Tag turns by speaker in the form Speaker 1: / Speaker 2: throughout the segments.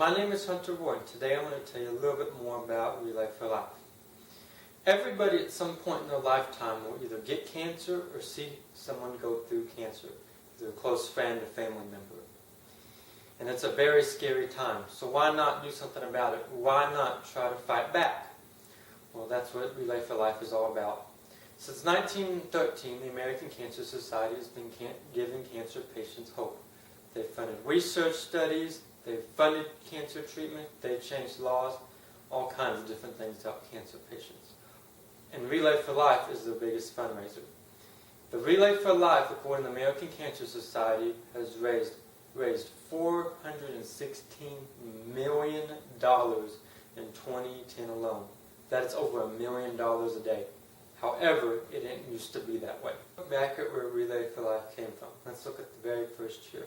Speaker 1: My name is Hunter Ward, and today I'm going to tell you a little bit more about Relay for Life. Everybody at some point in their lifetime will either get cancer or see someone go through cancer, either a close friend or family member. And it's a very scary time, so why not do something about it? Why not try to fight back? Well, that's what Relay for Life is all about. Since 1913, the American Cancer Society has been giving cancer patients hope. They've funded research studies, they've funded cancer treatment, they've changed laws, all kinds of different things to help cancer patients. And Relay for Life is the biggest fundraiser. The Relay for Life, according to the American Cancer Society, has raised $416 million in 2010 alone. That is over $1 million a day. However, it didn't used to be that way. Look back at where Relay for Life came from. Let's look at the very first year.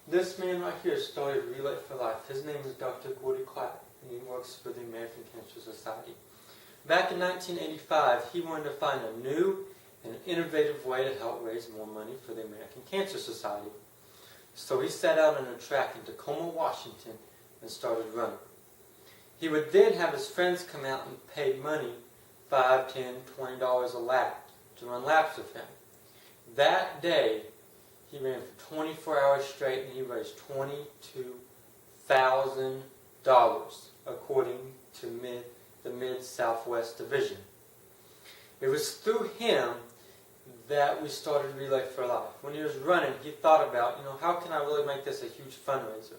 Speaker 1: This man right here started Relay for Life. His name is Dr. Gordy Clapp, and he works for the American Cancer Society. Back in 1985, he wanted to find a new and innovative way to help raise more money for the American Cancer Society. So he set out on a track in Tacoma, Washington, and started running. He would then have his friends come out and pay money, $5, $10, $20 a lap, to run laps with him. That day, he ran for 24 hours straight, and he raised $22,000, according to the Mid-Southwest Division. It was through him that we started Relay for Life. When he was running, he thought about, how can I really make this a huge fundraiser?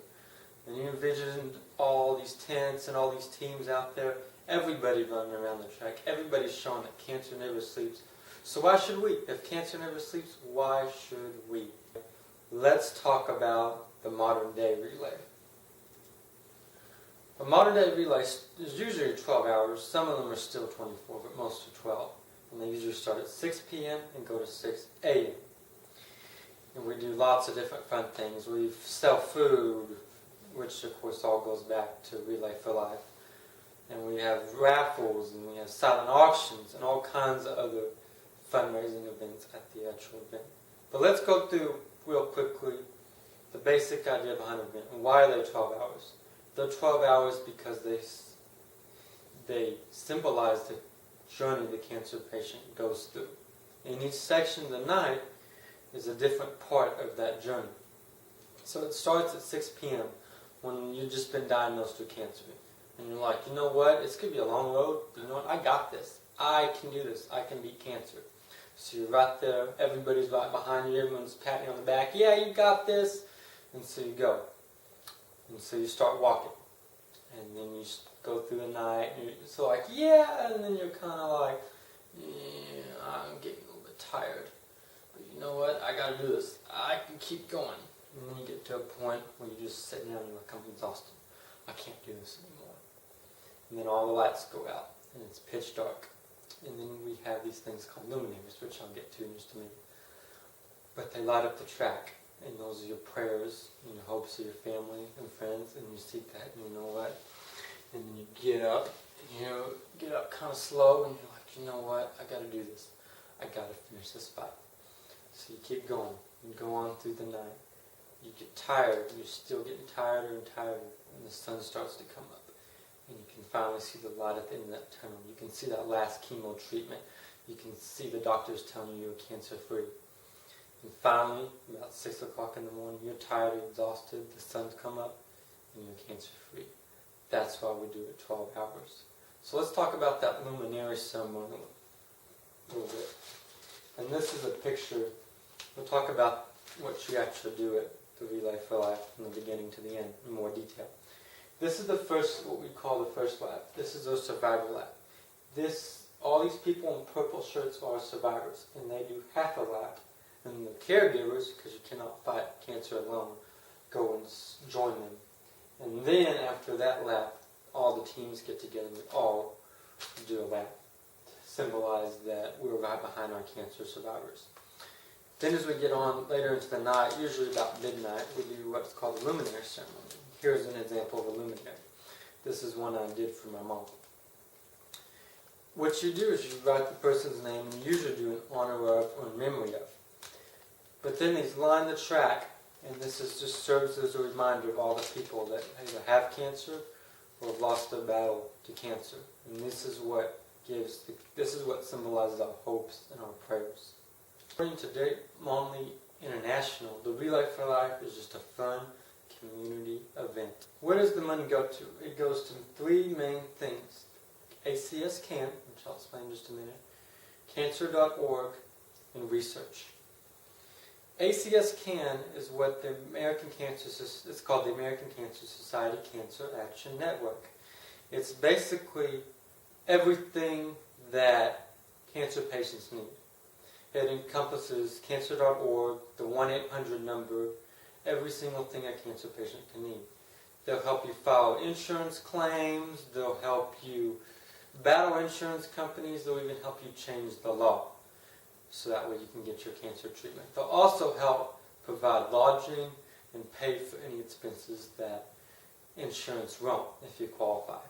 Speaker 1: And he envisioned all these tents and all these teams out there, everybody running around the track, everybody's showing that cancer never sleeps. So why should we? If cancer never sleeps, why should we? Let's talk about the modern day relay. A modern day relay is usually 12 hours. Some of them are still 24, but most are 12. And they usually start at 6 p.m. and go to 6 a.m. And we do lots of different fun things. We sell food, which of course all goes back to Relay for Life. And we have raffles, and we have silent auctions, and all kinds of other fundraising events at the actual event. But let's go through real quickly the basic idea behind the event and why are they 12 hours. They're 12 hours because they symbolize the journey the cancer patient goes through. In each section of the night is a different part of that journey. So it starts at 6 p.m. when you've just been diagnosed with cancer. And you're like, you know what, it's going to be a long road, but you know what, I got this. I can do this. I can beat cancer. So you're right there, everybody's right behind you, everyone's patting you on the back, yeah, you got this. And so you go. And so you start walking. And then you go through the night, and you're so like, yeah, and then you're kind of like, yeah, I'm getting a little bit tired. But you know what, I got to do this. I can keep going. And then you get to a point where you're just sitting down and you're like, I'm exhausted. I can't do this anymore. And then all the lights go out, and it's pitch dark. And then we have these things called luminaries, which I'll get to in just a minute. But they light up the track, and those are your prayers and your hopes of your family and friends, and you seek that, and you know what? And then you get up kind of slow, and you're like, you know what? I got to do this. I got to finish this fight. So you keep going. You go on through the night. You get tired, and you're still getting tireder and tireder, and the sun starts to come up. And you can finally see the light at the end of that tunnel. You can see that last chemo treatment. You can see the doctors telling you you're cancer-free. And finally, about 6 o'clock in the morning, you're tired, you're exhausted, the sun's come up, and you're cancer-free. That's why we do it 12 hours. So let's talk about that luminary ceremony a little bit. And this is a picture. We'll talk about what you actually do at the Relay for Life from the beginning to the end in more detail. This is what we call the first lap. This is a survival lap. All these people in purple shirts are survivors, and they do half a lap. And the caregivers, because you cannot fight cancer alone, go and join them. And then after that lap, all the teams get together and we all do a lap to symbolize that we're right behind our cancer survivors. Then as we get on later into the night, usually about midnight, we do what's called the luminary ceremony. Here's an example of a luminary. This is one I did for my mom. What you do is you write the person's name and you usually do in honor of or in memory of. But then they line the track And this is just serves as a reminder of all the people that either have cancer or have lost their battle to cancer. And this is what symbolizes our hopes and our prayers. According to Date Longley International, the Relay for Life is just a fun community event. Where does the money go to? It goes to three main things. ACS CAN, which I'll explain in just a minute, cancer.org, and research. ACS CAN is what the it's called the American Cancer Society Cancer Action Network. It's basically everything that cancer patients need. It encompasses cancer.org, the 1-800 number, every single thing a cancer patient can need. They'll help you file insurance claims, they'll help you battle insurance companies, they'll even help you change the law so that way you can get your cancer treatment. They'll also help provide lodging and pay for any expenses that insurance won't if you qualify.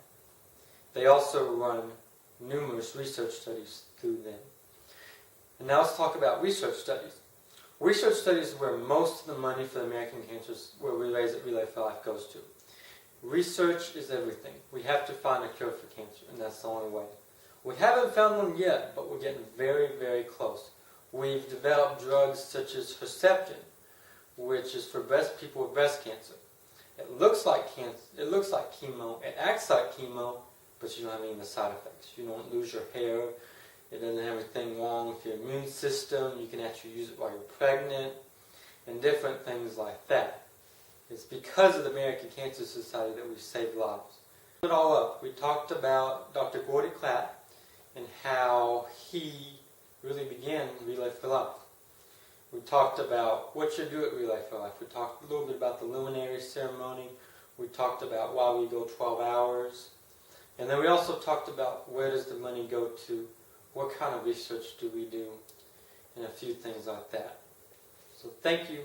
Speaker 1: They also run numerous research studies through them. And now let's talk about research studies. Research studies is where most of the money for the American Cancer, where we raise at Relay for Life, goes to. Research is everything. We have to find a cure for cancer, and that's the only way. We haven't found one yet, but we're getting very, very close. We've developed drugs such as Herceptin, which is for people with breast cancer. It looks like chemo, it acts like chemo, but you don't have any of the side effects. You don't lose your hair, it doesn't have anything wrong with your immune system, you can actually use it while you're pregnant, and different things like that. It's because of the American Cancer Society that we've saved lives. To sum it all up, we talked about Dr. Gordy Klatt and how he really began Relay for Life. We talked about what you do at Relay for Life. We talked a little bit about the luminary ceremony. We talked about why we go 12 hours. And then we also talked about where does the money go to, what kind of research do we do, and a few things like that. So thank you.